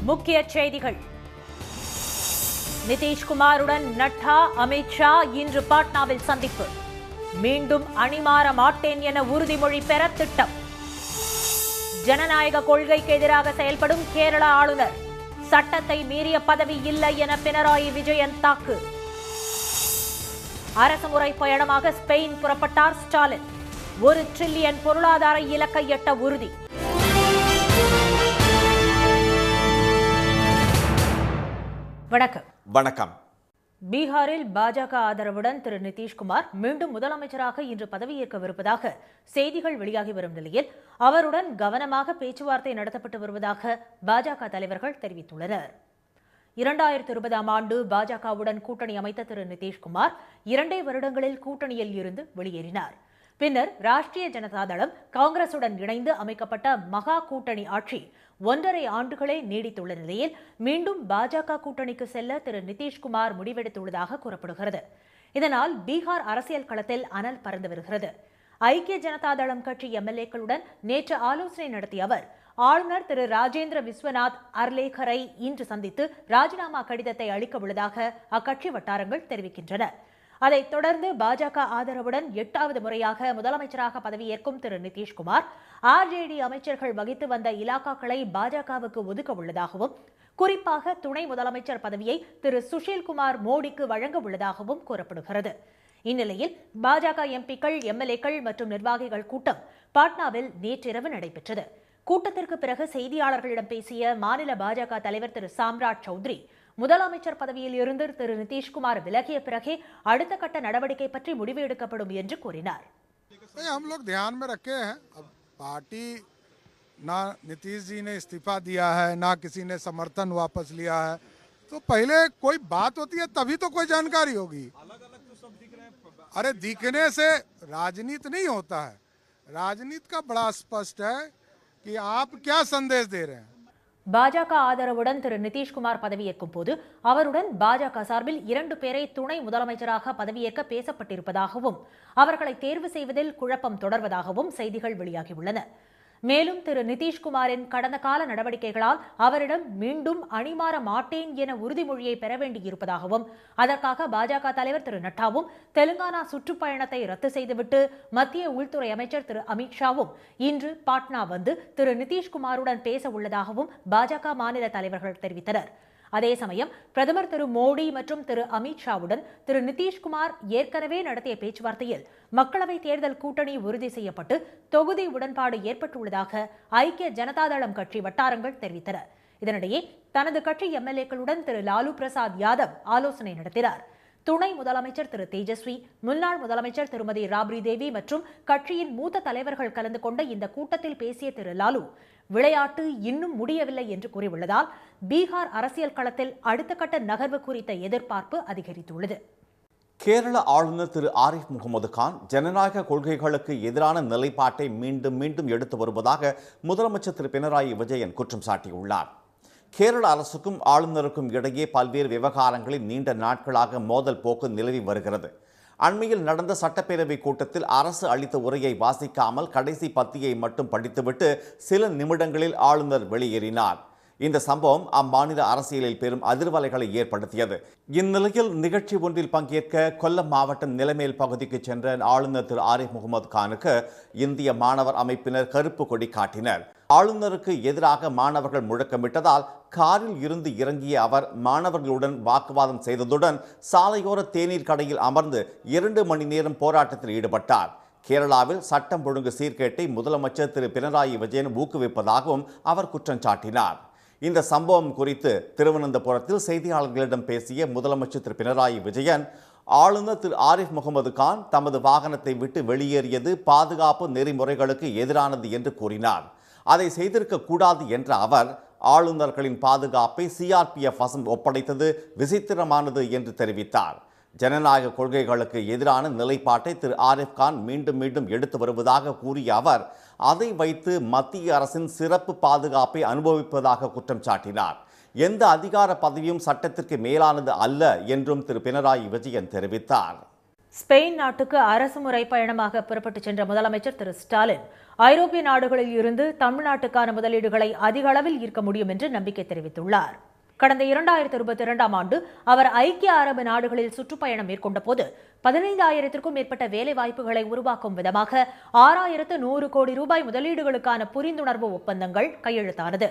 முக்கிய செய்திகள். நிதிஷ்குமாருடன் நட்டா, அமித்ஷா இன்று பாட்னாவில் சந்திப்பு. மீண்டும் அணிமாற மாட்டேன் என உறுதிமொழி பெற திட்டம். ஜனநாயக கொள்கைக்கு எதிராக செயல்படும் கேரள ஆளுநர். சட்டத்தை மீறிய பதவி இல்லை என பினராயி விஜயன் தாக்கு. அரசுமுறை பயணமாக ஸ்பெயின் புறப்பட்டார் ஸ்டாலின். 1 டிரில்லியன் பொருளாதார இலக்கை எட்ட உறுதி. வணக்கம். பீகாரில் பாஜக ஆதரவுடன் திரு நிதிஷ்குமார் மீண்டும் முதலமைச்சராக இன்று பதவியேற்கவிருப்பதாக செய்திகள் வெளியாகி வரும் நிலையில் அவருடன் கவனமாக பேச்சுவார்த்தை நடத்தப்பட்டு வருவதாக பாஜக தலைவர்கள் தெரிவித்துள்ளனர். 2020ஆம் ஆண்டு பாஜகவுடன் கூட்டணி அமைத்த திரு நிதிஷ்குமார் 2 வருடங்களில் கூட்டணியில் இருந்து வெளியேறினார். பின்னர் ராஷ்டிரிய ஜனதா தளம் காங்கிரசுடன் இணைந்து அமைக்கப்பட்ட மகா கூட்டணி ஆட்சி 1.5 ஆண்டுகளே நீடித்துள்ள நிலையில் மீண்டும் பாஜக கூட்டணிக்கு செல்ல திரு நிதிஷ்குமார் முடிவெடுத்துள்ளதாக கூறப்படுகிறது. இதனால் பீகார் அரசியல் களத்தில் அனல் பறந்து வருகிறது. ஐக்கிய ஜனதா தளம் கட்சி எம்எல்ஏக்களுடன் நேற்று ஆலோசனை நடத்திய அவர் ஆளுநர் திரு ராஜேந்திர விஸ்வநாத் அர்லேக்கரை இன்று சந்தித்து ராஜினாமா கடிதத்தை அளிக்க உள்ளதாக அக்கட்சி வட்டாரங்கள் தெரிவிக்கின்றன. அதைத் தொடர்ந்து பாஜக ஆதரவுடன் 8வது முறையாக முதலமைச்சராக பதவியேற்கும் திரு நிதிஷ்குமார் ஆர்ஜேடி அமைச்சர்கள் வகித்து வந்த இலாக்காக்களை பாஜகவுக்கு ஒதுக்க உள்ளதாகவும், குறிப்பாக துணை முதலமைச்சர் பதவியை திரு சுஷில்குமார் மோடிக்கு வழங்க உள்ளதாகவும் கூறப்படுகிறது. இந்நிலையில் பாஜக எம்பிக்கள், எம்எல்ஏக்கள் மற்றும் நிர்வாகிகள் கூட்டம் பாட்னாவில் நேற்றிரவு நடைபெற்றது. கூட்டத்திற்கு பிறகு செய்தியாளர்களிடம் பேசிய மாநில பாஜக தலைவர் திரு சாம்ராட் சௌத்ரி, முதலமைச்சர் பதவியில் இருந்து திரு நிதிஷ்குமார் விலகிய பிறகே அடுத்த கட்ட நடவடிக்கை பற்றி முடிவு எடுக்கப்படும் என்று கூறினார். हम लोग ध्यान में रखे हैं. अब पार्टी ना नीतीश जी ने इस्तीफा दिया है, ना किसी ने समर्थन वापस लिया है, तो पहले कोई बात होती है तभी तो कोई जानकारी होगी. अरे दिखने से राजनीति नहीं होता है. राजनीति का बड़ा स्पष्ट है कि आप क्या संदेश दे रहे हैं. பாஜக ஆதரவுடன் திரு நிதிஷ்குமார் பதவியேற்கும் போது அவருடன் பாஜக சார்பில் 2 பேரை துணை முதலமைச்சராக பதவியேற்க பேசப்பட்டிருப்பதாகவும், அவர்களை தேர்வு செய்வதில் குழப்பம் தொடர்வதாகவும் செய்திகள் வெளியாகியுள்ளன. மேலும் திரு நிதிஷ்குமாரின் கடந்த கால நடவடிக்கைகளால் அவரிடம் மீண்டும் அணிமாற மாட்டேன் என உறுதிமொழியை பெற வேண்டியிருப்பதாகவும், அதற்காக பாஜக தலைவர் திரு நட்டாவும் தெலுங்கானா சுற்றுப்பயணத்தை ரத்து செய்துவிட்டு மத்திய உள்துறை அமைச்சர் திரு அமித்ஷாவும் இன்று பாட்னா வந்து திரு நிதிஷ்குமாருடன் பேச உள்ளதாகவும் பாஜக மாநில தலைவர்கள் தெரிவித்தனர். அதே சமயம் பிரதமர் திரு மோடி மற்றும் திரு அமித்ஷாவுடன் திரு நிதிஷ்குமார் ஏற்கனவே நடத்திய பேச்சுவார்த்தையில் மக்களவை தேர்தல் கூட்டணி உறுதி செய்யப்பட்டு தொகுதி உடன்பாடு ஏற்பட்டுள்ளதாக ஐக்கிய ஜனதா தளம் கட்சி வட்டாரங்கள் தெரிவித்தன. இதனிடையே தனது கட்சி எம்எல்ஏக்களுடன் திரு லாலு பிரசாத் யாதவ் ஆலோசனை நடத்தினார். துணை முதலமைச்சர் திரு தேஜஸ்வி, முன்னாள் முதலமைச்சர் திருமதி ராப்ரி தேவி மற்றும் கட்சியின் மூத்த தலைவர்கள் கலந்து கொண்ட இந்த கூட்டத்தில் பேசிய திரு லாலு, விளையாட்டு இன்னும் முடியவில்லை என்று கூறியுள்ளதால் பீகார் அரசியல் களத்தில் அடுத்த கட்ட நகர்வு குறித்த எதிர்பார்ப்பு அதிகரித்துள்ளது. கேரள ஆளுநர் திரு ஆரிஃப் முகமது கான் ஜனநாயக கொள்கைகளுக்கு எதிரான நிலைப்பாட்டை மீண்டும் எடுத்து வருவதாக முதலமைச்சர் திரு பினராயி விஜயன் குற்றம் சாட்டியுள்ளார். கேரள அரசுக்கும் ஆளுநருக்கும் இடையே பல்வேறு விவகாரங்களில் நீண்ட நாட்களாக மோதல் போக்கு நிலவி வருகிறது. அண்மையில் நடந்த சட்டப்பேரவை கூட்டத்தில் அரசு அளித்த உரையை வாசிக்காமல் கடைசி பத்தியை மட்டும் படித்துவிட்டு சில நிமிடங்களில் ஆளுநர் வெளியேறினார். இந்த சம்பவம் அம்மாநில அரசியலில் பெரும் அதிர்வலைகளை ஏற்படுத்தியது. இந்நிலையில் நிகழ்ச்சி ஒன்றில் பங்கேற்க கொல்லம் மாவட்டம் நிலமேல் பகுதிக்கு சென்ற ஆளுநர் திரு ஆரிஃப் முகமது கானுக்கு இந்திய மாணவர் அமைப்பினர் கருப்பு கொடி காட்டினர். ஆளுநருக்கு எதிராக மாணவர்கள் முழக்கமிட்டதால் காரில் இருந்து இறங்கிய அவர் மாணவர்களுடன் வாக்குவாதம் செய்ததுடன் சாலையோர தேநீர் கடையில் அமர்ந்து 2 மணி நேரம் போராட்டத்தில் ஈடுபட்டார். கேரளாவில் சட்டம் ஒழுங்கு சீர்கேட்டை முதலமைச்சர் திரு பினராயி விஜயன் ஊக்குவிப்பதாகவும் அவர் குற்றம் சாட்டினார். இந்த சம்பவம் குறித்து திருவனந்தபுரத்தில் செய்தியாளர்களிடம் பேசிய முதலமைச்சர் திரு பினராயி விஜயன், ஆளுநர் திரு ஆரிஃப் முகமது கான் தமது வாகனத்தை விட்டு வெளியேறியது பாதுகாப்பு நெறிமுறைகளுக்கு எதிரானது என்று கூறினார். அதை செய்திருக்க கூடாது என்ற அவர், ஆளுநர்களின் பாதுகாப்பை சிஆர்பிஎஃப் வசம் ஒப்படைத்தது விசித்திரமானது என்று தெரிவித்தார். ஜனநாயக கொள்கைகளுக்கு எதிரான நிலைப்பாட்டை திரு ஆரிஃப் கான் மீண்டும் எடுத்து வருவதாக கூறிய அவர், அதை வைத்து மத்திய அரசின் சிறப்பு பாதுகாப்பை அனுபவிப்பதாக குற்றம் சாட்டினார். எந்த அதிகார பதவியும் சட்டத்திற்கு மேலானது அல்ல என்றும் திரு பினராயி விஜயன் தெரிவித்தார். ஸ்பெயின் நாட்டுக்கு அரசுமுறை பயணமாக புறப்பட்டு சென்ற முதலமைச்சர் திரு ஸ்டாலின் ஐரோப்பிய நாடுகளில் இருந்து தமிழ்நாட்டுக்கான முதலீடுகளை அதிக அளவில் ஈர்க்க முடியும் என்று நம்பிக்கை தெரிவித்துள்ளார். கடந்த 2022ஆம் ஆண்டு அவர் ஐக்கிய அரபு நாடுகளில் சுற்றுப்பயணம் மேற்கொண்ட போது 15,000க்கும் மேற்பட்ட வேலை வாய்ப்புகளை உருவாக்கும் விதமாக 6,100 கோடி ரூபாய் முதலீடுகளுக்கான புரிந்துணர்வு ஒப்பந்தங்கள் கையெழுத்தானது.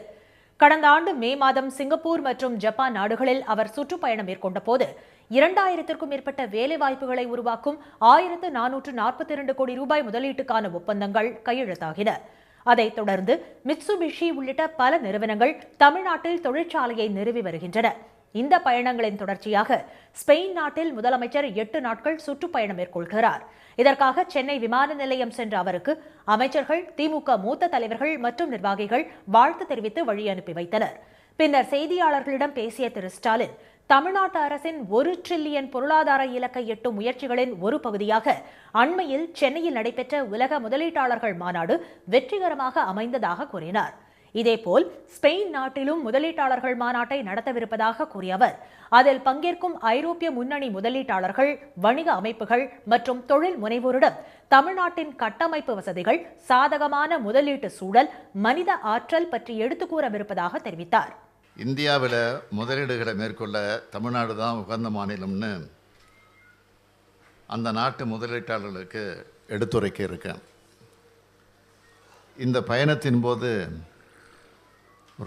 கடந்த ஆண்டு மே மாதம் சிங்கப்பூர் மற்றும் ஜப்பான் நாடுகளில் அவர் சுற்றுப்பயணம் மேற்கொண்ட போது 2,000க்கும் மேற்பட்ட வேலை வாய்ப்புகளை உருவாக்கும் 1,442 கோடி ரூபாய் முதலீட்டுக்கான ஒப்பந்தங்கள் கையெழுத்தாகின. அதைத் தொடர்ந்து மிட்சுபிஷி உள்ளிட்ட பல நிறுவனங்கள் தமிழ்நாட்டில் தொழிற்சாலையை நிறுவி வருகின்றன. இந்த பயணங்களின் தொடர்ச்சியாக ஸ்பெயின் நாட்டில் முதலமைச்சர் 8 நாட்கள் சுற்றுப்பயணம் மேற்கொள்கிறார். இதற்காக சென்னை விமான நிலையம் சென்ற அவருக்கு அமைச்சர்கள், திமுக மூத்த தலைவர்கள் மற்றும் நிர்வாகிகள் வாழ்த்து தெரிவித்து வழி அனுப்பி வைத்தனர். பின்னர் செய்தியாளர்களிடம் பேசிய திரு ஸ்டாலின், தமிழ்நாட்டு அரசின் 1 டிரில்லியன் பொருளாதார இலக்கை எட்டும் முயற்சிகளின் ஒரு பகுதியாக அண்மையில் சென்னையில் நடைபெற்ற உலக முதலீட்டாளர்கள் மாநாடு வெற்றிகரமாக அமைந்ததாக கூறினார். இதேபோல் ஸ்பெயின் நாட்டிலும் முதலீட்டாளர்கள் மாநாட்டை நடத்தவிருப்பதாக கூறிய அவர், அதில் பங்கேற்கும் ஐரோப்பிய முன்னணி முதலீட்டாளர்கள், வணிக அமைப்புகள் மற்றும் தொழில் முனைவோரிடம் தமிழ்நாட்டின் கட்டமைப்பு வசதிகள், சாதகமான முதலீட்டு சூழல், மனித ஆற்றல் பற்றி எடுத்துக் கூறவிருப்பதாக தெரிவித்தார். இந்தியாவில் முதலீடுகளை மேற்கொள்ள தமிழ்நாடு தான் உகந்த மாநிலம்னு அந்த நாட்டு முதலீட்டாளர்களுக்கு எடுத்துரைக்க இருக்கேன். இந்த பயணத்தின் போது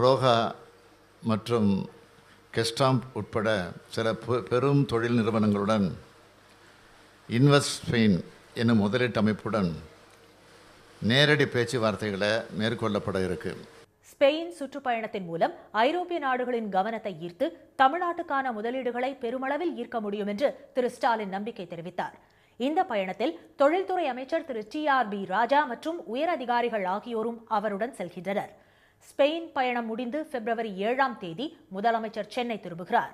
ரோஹா மற்றும் கெஸ்டாம்ப் உட்பட சில பெரும் தொழில் நிறுவனங்களுடன் இன்வெஸ்ட் ஸ்பெயின் என்னும் முதலீட்டு அமைப்புடன் நேரடி பேச்சுவார்த்தைகளை மேற்கொள்ளப்பட இருக்கு. ஸ்பெயின் சுற்றுப்பயணத்தின் மூலம் ஐரோப்பிய நாடுகளின் கவனத்தை ஈர்த்து தமிழ்நாட்டுக்கான முதலீடுகளை பெருமளவில் ஈர்க்க முடியும் என்று திரு ஸ்டாலின் நம்பிக்கை தெரிவித்தார். இந்த பயணத்தில் தொழில்துறை அமைச்சர் திரு TRB ராஜா மற்றும் உயர் அதிகாரிகள் ஆகியோரும் அவருடன் செல்கின்றனர். ஸ்பெயின் பயணம் முடிந்து பிப்ரவரி 7ஆம் தேதி முதலமைச்சர் சென்னை திரும்புகிறார்.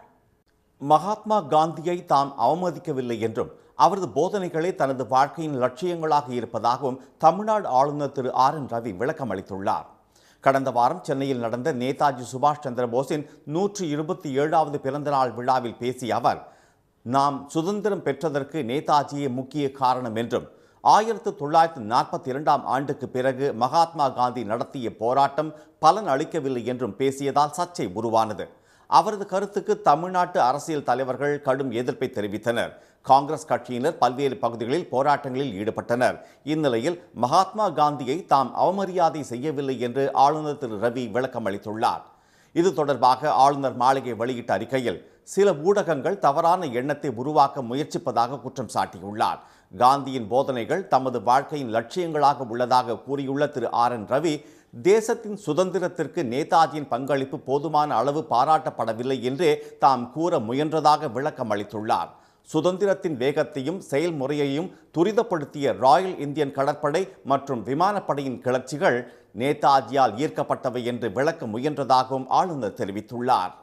மகாத்மா காந்தியை தாம் அவமதிக்கவில்லை என்றும் அவரது போதனைகளே தனது வாழ்க்கையின் லட்சியங்களாக இருப்பதாகவும் தமிழ்நாடு ஆளுநர் திரு RN ரவி விளக்கம் அளித்துள்ளார். கடந்த வாரம் சென்னையில் நடந்த நேதாஜி சுபாஷ் சந்திர போஸின் 127வது பிறந்தநாள் விழாவில் பேசிய அவர், நாம் சுதந்திரம் பெற்றதற்கு நேதாஜியே முக்கிய காரணம் என்றும் 1942ஆம் ஆண்டுக்கு பிறகு மகாத்மா காந்தி நடத்திய போராட்டம் பலன் அளிக்கவில்லை என்றும் பேசியதால் சர்ச்சை உருவானது. அவரது கருத்துக்கு தமிழ்நாட்டு அரசியல் தலைவர்கள் கடும் எதிர்ப்பை தெரிவித்தனர். காங்கிரஸ் கட்சியினர் பல்வேறு பகுதிகளில் போராட்டங்களில் ஈடுபட்டனர். இந்நிலையில் மகாத்மா காந்தியை தாம் அவமரியாதை செய்யவில்லை என்று ஆளுநர் திரு ரவி விளக்கம் அளித்துள்ளார். இது தொடர்பாக ஆளுநர் மாளிகை வெளியிட்ட அறிக்கையில் சில ஊடகங்கள் தவறான எண்ணத்தை உருவாக்க முயற்சிப்பதாக குற்றம் சாட்டியுள்ளார். காந்தியின் போதனைகள் தமது வாழ்க்கையின் லட்சியங்களாக உள்ளதாக கூறியுள்ள திரு RN ரவி, தேசத்தின் சுதந்திரத்திற்கு நேதாஜியின் பங்களிப்பு போதுமான அளவு பாராட்டப்படவில்லை என்றே தாம் கூற முயன்றதாக விளக்கம் அளித்துள்ளார். சுதந்திரத்தின் வேகத்தையும் செயல்முறையையும் துரிதப்படுத்திய ராயல் இந்தியன் கடற்படை மற்றும் விமானப்படையின் கிளர்ச்சிகள் நேதாஜியால் ஈர்க்கப்பட்டவை என்று விளக்க முயன்றதாகவும் ஆளுநர் தெரிவித்துள்ளார்.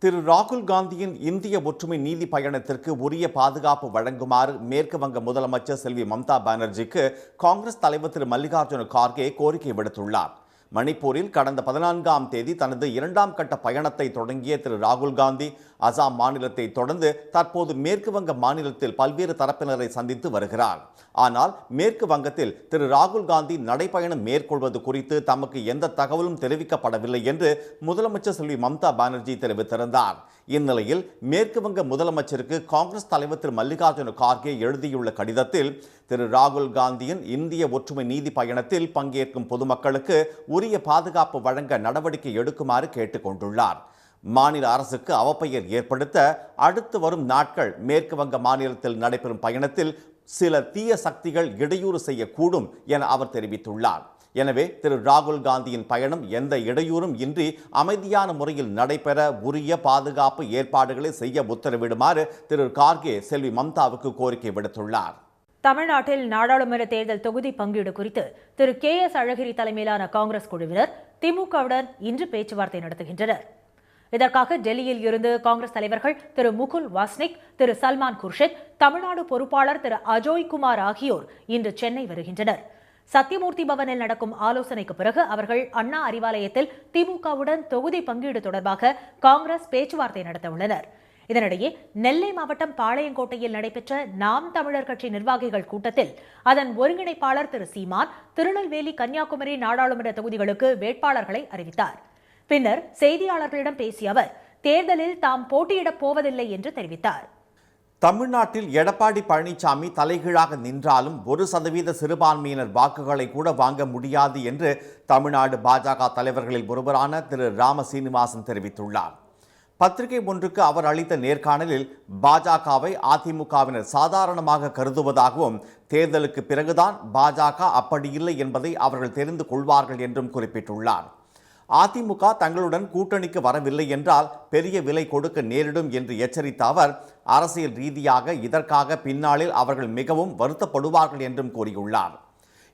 திரு ராகுல் காந்தியின் இந்திய ஒற்றுமை நீதி பயணத்திற்கு உரிய பாதுகாப்பு வழங்குமாறு மேற்கு வங்க முதலமைச்சர் செல்வி மம்தா பானர்ஜிக்கு காங்கிரஸ் தலைவர் திரு மல்லிகார்ஜுன கார்கே கோரிக்கை விடுத்துள்ளார். மணிப்பூரில் கடந்த 14ஆம் தேதி தனது 2ஆம் கட்ட பயணத்தை தொடங்கிய திரு ராகுல் காந்தி அசாம் மாநிலத்தை தொடர்ந்து தற்போது மேற்கு வங்க மாநிலத்தில் பல்வேறு தரப்பினரை சந்தித்து வருகிறார். ஆனால் மேற்கு வங்கத்தில் திரு ராகுல் காந்தி நடைபயணம் மேற்கொள்வது குறித்து தமக்கு எந்த தகவலும் தெரிவிக்கப்படவில்லை என்று முதலமைச்சர் செல்வி மம்தா பானர்ஜி தெரிவித்திருந்தார். இந்நிலையில் மேற்கு வங்க முதலமைச்சருக்கு காங்கிரஸ் தலைவர் திரு மல்லிகார்ஜுன கார்கே எழுதியுள்ள கடிதத்தில் திரு ராகுல் காந்தியின் இந்திய ஒற்றுமை நீதி பயணத்தில் பங்கேற்கும் பொதுமக்களுக்கு உரிய பாதுகாப்பு வழங்க நடவடிக்கை எடுக்குமாறு கேட்டுக்கொண்டுள்ளார். மாநில அரசுக்கு அவப்பெயர் ஏற்படுத்த அடுத்து வரும் நாட்கள் மேற்கு வங்க மாநிலத்தில் நடைபெறும் பயணத்தில் சில தீய சக்திகள் இடையூறு செய்யக்கூடும் என அவர் தெரிவித்துள்ளார். எனவே திரு ராகுல் காந்தியின் பயணம் எந்த இடையூறும் இன்றி அமைதியான முறையில் நடைபெற உரிய பாதுகாப்பு ஏற்பாடுகளை செய்ய உத்தரவிடுமாறு திரு கார்கே செல்வி மம்தாவுக்கு கோரிக்கை விடுத்துள்ளார். தமிழ்நாட்டில் நாடாளுமன்ற தேர்தல் தொகுதி பங்கீடு குறித்து திரு KS அழகிரி தலைமையிலான காங்கிரஸ் குழுவினர் திமுகவுடன் இன்று பேச்சுவார்த்தை நடத்துகின்றனர். இதற்காக டெல்லியில் இருந்து காங்கிரஸ் தலைவர்கள் திரு முகுல் வாஸ்னிக், திரு சல்மான் குர்ஷித், தமிழ்நாடு பொறுப்பாளர் திரு அஜோய் குமார் ஆகியோர் இன்று சென்னை வருகின்றனர். சத்தியமூர்த்தி பவனில் நடக்கும் ஆலோசனைக்கு பிறகு அவர்கள் அண்ணா அறிவாலயத்தில் திமுகவுடன் தொகுதி பங்கீடு தொடர்பாக காங்கிரஸ் பேச்சுவார்த்தை நடத்த உள்ளனர். இதனிடையே நெல்லை மாவட்டம் பாளையங்கோட்டையில் நடைபெற்ற நாம் தமிழர் கட்சி நிர்வாகிகள் கூட்டத்தில் அதன் ஒருங்கிணைப்பாளர் திரு சீமான் திருநெல்வேலி, கன்னியாகுமரி நாடாளுமன்ற தொகுதிகளுக்கு வேட்பாளர்களை அறிவித்தார். பின்னர் செய்தியாளர்களிடம் பேசிய அவர் தேர்தலில் தாம் போட்டியிடப் போவதில்லை என்று தெரிவித்தார். தமிழ்நாட்டில் எடப்பாடி பழனிசாமி தலைகீழாக நின்றாலும் 1% சிறுபான்மையினர் வாக்குகளை கூட வாங்க முடியாது என்று தமிழ்நாடு பாஜக தலைவர்களில் ஒருவரான திரு ராம சீனிவாசன் தெரிவித்துள்ளார். பத்திரிகை ஒன்றுக்கு அவர் அளித்த நேர்காணலில் பாஜகவை அதிமுகவினர் சாதாரணமாக கருதுவதாகவும், தேர்தலுக்கு பிறகுதான் பாஜக அப்படி இல்லை என்பதை அவர்கள் தெரிந்து கொள்வார்கள் என்றும் குறிப்பிட்டுள்ளார். அதிமுக தங்களுடன் கூட்டணிக்கு வரவில்லை என்றால் பெரிய விலை கொடுக்க நேரிடும் என்று எச்சரித்த அவர், அரசியல் ரீதியாக இதற்காக பின்னாளில் அவர்கள் மிகவும் வருத்தப்படுவார்கள் என்றும் கூறியுள்ளார்.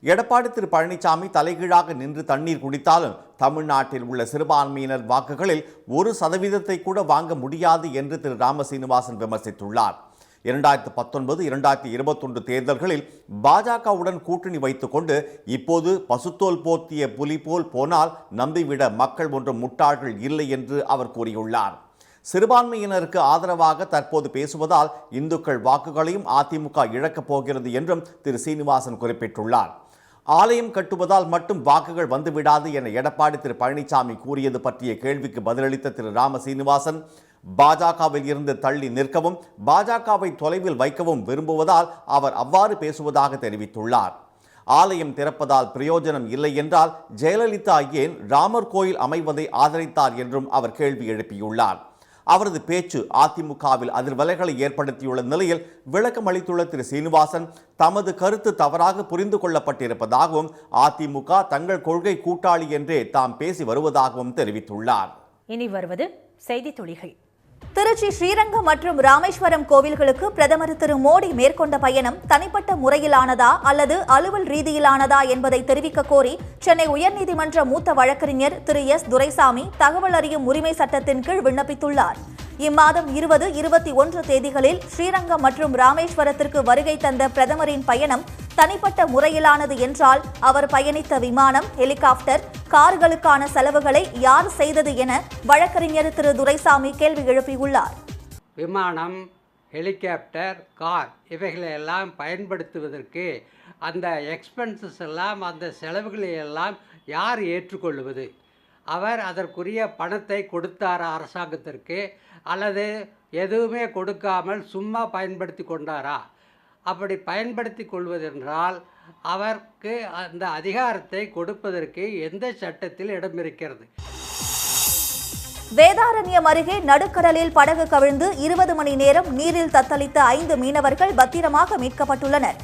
எடப்பாடி திரு பழனிசாமி தலைகீழாக நின்று தண்ணீர் குடித்தாலும் தமிழ்நாட்டில் உள்ள சிறுபான்மையினர் வாக்குகளில் 1% கூட வாங்க முடியாது என்று திரு ராம சீனிவாசன் விமர்சித்துள்ளார். 2019, 2021 தேர்தல்களில் பாஜகவுடன் கூட்டணி வைத்துக் கொண்டு இப்போது பசுத்தோல் போர்த்திய புலி போல் போனால் நம்பிவிட மக்கள் ஒன்றும் முட்டாள்கள் இல்லை என்று அவர் கூறியுள்ளார். சிறுபான்மையினருக்கு ஆதரவாக தற்போது பேசுவதால் இந்துக்கள் வாக்குகளையும் அதிமுக இழக்கப் போகிறது என்றும் திரு சீனிவாசன் குறிப்பிட்டுள்ளார். ஆலயம் கட்டுவதால் மட்டும் வாக்குகள் வந்துவிடாது என எடப்பாடி திரு பழனிசாமி கூறியது பற்றிய கேள்விக்கு பதிலளித்த திரு ராம சீனிவாசன், பாஜகவில் இருந்து தள்ளி நிற்கவும் பாஜகவை தொலைவில் வைக்கவும் விரும்புவதால் அவர் அவ்வாறு பேசுவதாக தெரிவித்துள்ளார். ஆலயம் திறப்பதால் பிரயோஜனம் இல்லை என்றால் ஜெயலலிதா ஏன் ராமர் கோயில் அமைவதை ஆதரித்தார் என்றும் அவர் கேள்வி எழுப்பியுள்ளார். அவரது பேச்சு அதிமுகவில் அதிர்வலைகளை ஏற்படுத்தியுள்ள நிலையில் விளக்கம் அளித்துள்ள திரு சீனிவாசன், தமது கருத்து தவறாக புரிந்து கொள்ளப்பட்டிருப்பதாகவும் அதிமுக தங்கள் கொள்கை கூட்டாளி என்றே தாம் பேசி வருவதாகவும் தெரிவித்துள்ளார். இனி வருவது செய்தி துளிகள். திருச்சி, ஸ்ரீரங்கம் மற்றும் ராமேஸ்வரம் கோவில்களுக்கு பிரதமர் திரு மோடி மேற்கொண்ட பயணம் தனிப்பட்ட முறையிலானதா அல்லது அலுவல் ரீதியிலானதா என்பதை தெரிவிக்க கோரி சென்னை உயர்நீதிமன்ற மூத்த வழக்கறிஞர் திரு எஸ் துரைசாமி தகவல் அறியும் உரிமை சட்டத்தின் கீழ் விண்ணப்பித்துள்ளார். இம்மாதம் 20, 21 தேதிகளில் ஸ்ரீரங்கம் மற்றும் ராமேஸ்வரத்திற்கு வருகை தந்த பிரதமரின் பயணம் தனிப்பட்ட முறையிலானது என்றால் அவர் பயணித்த விமானம், ஹெலிகாப்டர், கார்களுக்கான செலவுகளை யார் செய்தது என வழக்கறிஞர் திரு துரைசாமி கேள்வி எழுப்பியுள்ளார். விமானம், ஹெலிகாப்டர், கார் இவைகளையெல்லாம் பயன்படுத்துவதற்கு அந்த எக்ஸ்பென்சஸ் எல்லாம், அந்த செலவுகளை எல்லாம் யார் ஏற்றுக்கொள்வது? அவர் அதற்குரிய பணத்தை கொடுத்தாரா அரசாங்கத்திற்கு, அல்லது எதுவுமே கொடுக்காமல் சும்மா பயன்படுத்தி கொண்டாரா? அப்படி பயன்படுத்தி கொள்வதென்றால் அவருக்கு அந்த அதிகாரத்தை கொடுப்பதற்கு எந்த சட்டத்தில் இடம் இருக்கிறது? வேதாரண்யம் அருகே நடுக்கடலில் படகு கவிழ்ந்து 20 மணி நேரம் நீரில் தத்தளித்த 5 மீனவர்கள் பத்திரமாக மீட்கப்பட்டுள்ளனர்.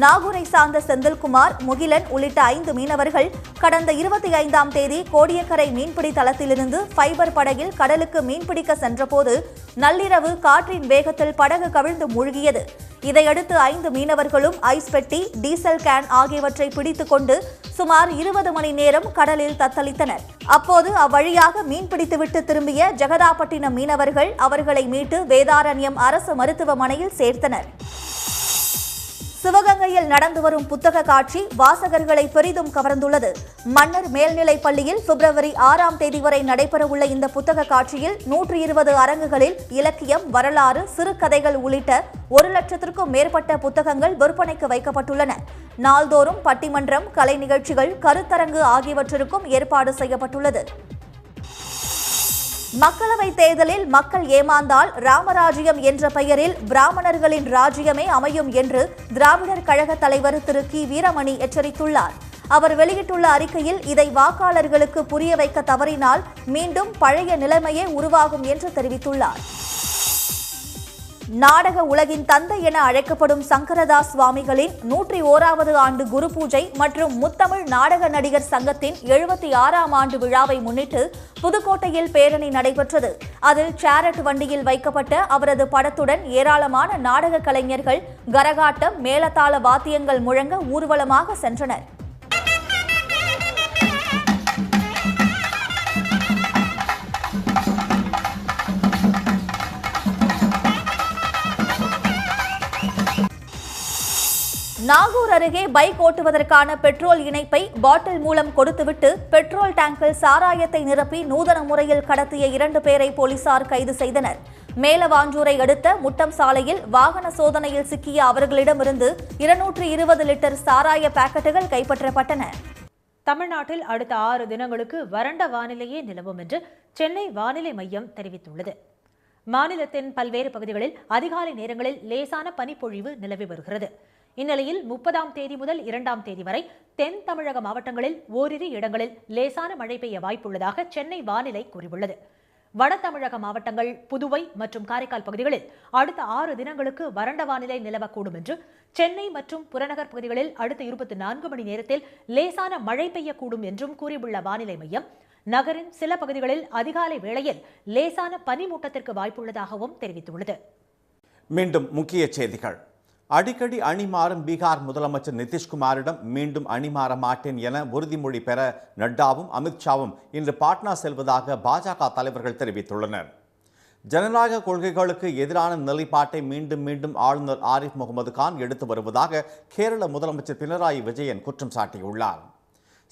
நாகூரை சார்ந்த செந்தில்குமார், முகிலன் உள்ளிட்ட 5 மீனவர்கள் கடந்த 25ஆம் தேதி கோடியக்கரை மீன்பிடி தளத்திலிருந்து ஃபைபர் படகில் கடலுக்கு மீன்பிடிக்க சென்றபோது நள்ளிரவு காற்றின் வேகத்தில் படகு கவிழ்ந்து மூழ்கியது. இதையடுத்து 5 மீனவர்களும் ஐஸ் பெட்டி, டீசல் கேன் ஆகியவற்றை பிடித்துக் கொண்டு சுமார் 20 மணி நேரம் கடலில் தத்தளித்தனர். அப்போது அவ்வழியாக மீன்பிடித்துவிட்டு திரும்பிய ஜெகதாப்பட்டினம் மீனவர்கள் அவர்களை மீட்டு வேதாரண்யம் அரசு மருத்துவமனையில் சேர்த்தனர். சிவகங்கையில் நடந்து வரும் புத்தக காட்சி வாசகர்களை பெரிதும் கவர்ந்துள்ளது. மன்னர் மேல்நிலைப் பள்ளியில் பிப்ரவரி 6ஆம் தேதி வரை நடைபெறவுள்ள இந்த புத்தக காட்சியில் 120 அரங்குகளில் இலக்கியம், வரலாறு, சிறுகதைகள் உள்ளிட்ட 1,00,000க்கும் மேற்பட்ட புத்தகங்கள் விற்பனைக்கு வைக்கப்பட்டுள்ளன. நாள்தோறும் பட்டிமன்றம், கலை நிகழ்ச்சிகள், கருத்தரங்கு ஆகியவற்றிற்கும் ஏற்பாடு செய்யப்பட்டுள்ளது. மக்களவைத் தேர்தலில் மக்கள் ஏமாந்தால் ராமராஜ்யம் என்ற பெயரில் பிராமணர்களின் ராஜ்யமே அமையும் என்று திராவிடர் கழக தலைவர் திரு கி வீரமணி எச்சரித்துள்ளார். அவர் வெளியிட்டுள்ள அறிக்கையில் இதை வாக்காளர்களுக்கு புரிய வைக்க தவறினால் மீண்டும் பழைய நிலைமையே உருவாகும் என்று தெரிவித்துள்ளார். நாடக உலகின் தந்தை என அழைக்கப்படும் சங்கரதாஸ் சுவாமிகளின் 101வது ஆண்டு குரு பூஜை மற்றும் முத்தமிழ் நாடக நடிகர் சங்கத்தின் 76ஆம் ஆண்டு விழாவை முன்னிட்டு புதுக்கோட்டையில் பேரணி நடைபெற்றது. அதில் சேரட் வண்டியில் வைக்கப்பட்ட அவரது படத்துடன் ஏராளமான நாடக கலைஞர்கள் கரகாட்டம், மேளதாள வாத்தியங்கள் முழங்க ஊர்வலமாக சென்றனர். நாகூர் அருகே பைக் ஓட்டுவதற்கான பெட்ரோல் இணைப்பை பாட்டில் மூலம் கொடுத்துவிட்டு பெட்ரோல் டேங்கில் சாராயத்தை நிரப்பி நூதன முறையில் கடத்திய 2 பேரை போலீசார் கைது செய்தனர். மேலவாஞ்சூரை அடுத்த முட்டம் சாலையில் வாகன சோதனையில் சிக்கிய அவர்களிடமிருந்து 220 லிட்டர் சாராய பாக்கெட்டுகள் கைப்பற்றப்பட்டன. தமிழ்நாட்டில் அடுத்த 6 தினங்களுக்கு வறண்ட வானிலையே நிலவும் என்று சென்னை வானிலை மையம் தெரிவித்துள்ளது. மாநிலத்தின் பல்வேறு பகுதிகளில் அதிகாலை நேரங்களில் லேசான பனிப்பொழிவு நிலவி வருகிறது. இந்நிலையில் 30ஆம் தேதி முதல் 2ஆம் தேதி வரை தென் தமிழக மாவட்டங்களில் ஓரிரு இடங்களில் லேசான மழை பெய்ய வாய்ப்புள்ளதாக சென்னை வானிலை கூறியுள்ளது. வட தமிழக மாவட்டங்கள், புதுவை மற்றும் காரைக்கால் பகுதிகளில் அடுத்த 6 தினங்களுக்கு வறண்ட வானிலை நிலவக்கூடும் என்று, சென்னை மற்றும் புறநகர் பகுதிகளில் அடுத்த 24 மணி நேரத்தில் லேசான மழை பெய்யக்கூடும் என்றும் கூறியுள்ள வானிலை மையம், நகரின் சில பகுதிகளில் அதிகாலை வேளையில் லேசான பனிமூட்டத்திற்கு வாய்ப்புள்ளதாகவும் தெரிவித்துள்ளது. மீண்டும் முக்கிய செய்திகள். அடிக்கடி அணி மாறும் பீகார் முதலமைச்சர் நிதிஷ்குமாரிடம் மீண்டும் அணி மாற மாட்டேன் என உறுதிமொழி பெற நட்டாவும் அமித்ஷாவும் இன்று பாட்னா செல்வதாக பாஜக தலைவர்கள் தெரிவித்துள்ளனர். ஜனநாயக கொள்கைகளுக்கு எதிரான நிலைப்பாட்டை மீண்டும் மீண்டும் ஆளுநர் ஆரிஃப் முகமது கான் எடுத்து வருவதாக கேரள முதலமைச்சர் பினராயி விஜயன் குற்றம் சாட்டியுள்ளார்.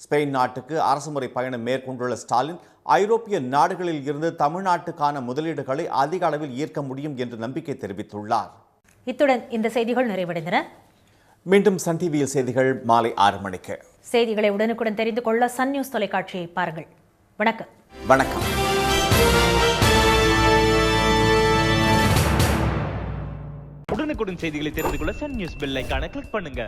ஸ்பெயின் நாட்டுக்கு அரசுமுறை பயணம் மேற்கொண்டுள்ள ஸ்டாலின், ஐரோப்பிய நாடுகளில் இருந்து தமிழ்நாட்டுக்கான முதலீடுகளை அதிக அளவில் ஈர்க்க முடியும் என்று நம்பிக்கை தெரிவித்துள்ளார். இத்துடன் இந்த செய்திகள் நிறைவடைந்தன. மீண்டும் சன் டிவியில் செய்திகள் மாலை 6 மணிக்கு. செய்திகளை உடனுக்குடன் தெரிந்து கொள்ள சன் நியூஸ் தொலைக்காட்சியை பாருங்கள். வணக்கம். வணக்கம். உடனுக்குடன் செய்திகளை தெரிந்து கொள்ள சன் நியூஸ் பெல் ஐகானை கிளிக் பண்ணுங்க.